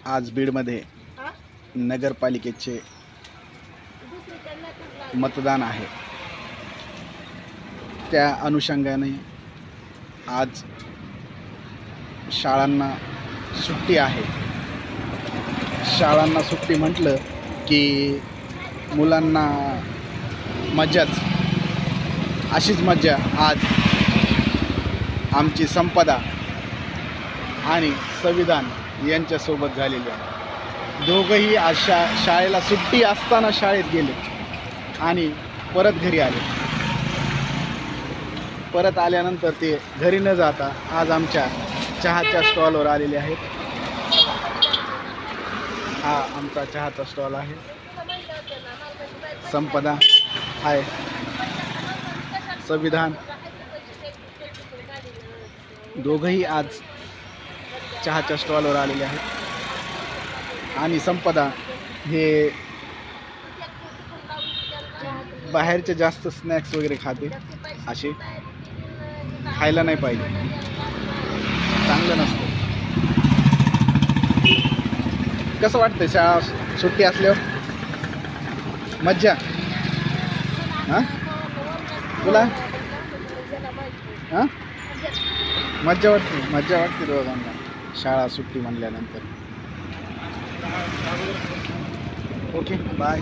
आज बीडमध्ये नगरपालिकेचे मतदान आहे. त्या अनुषंगाने आज शाळांना सुट्टी आहे. शाळांना सुट्टी म्हटलं की मुलांना मज्जाच. अशीच मज्जा आज आमची संपदा आणि संविधान यांच्यासोबत झालेली आहे. दोघंही आज शाळेला सुट्टी असताना शाळेत गेले आणि परत घरी आले. परत आल्यानंतर ते घरी न जाता आज आमच्या चहाच्या स्टॉलवर आलेले आहेत. हा आमचा चहाचा स्टॉल आहे. संपदा आहे, संविधान, दोघंही आज चहाच्या स्टॉलवर आलेले आहेत. आणि संपदा हे बाहेरचे जास्त स्नॅक्स वगैरे खाते. असे खायला नाही पाहिजे, चांगलं नसतं. कसं वाटतं शाळा सुट्टी असल्यावर? मज्जा? हां तुला हां मज्जा वाटते दोघांना शाळा सुट्टी म्हणल्यानंतर. Okay bye.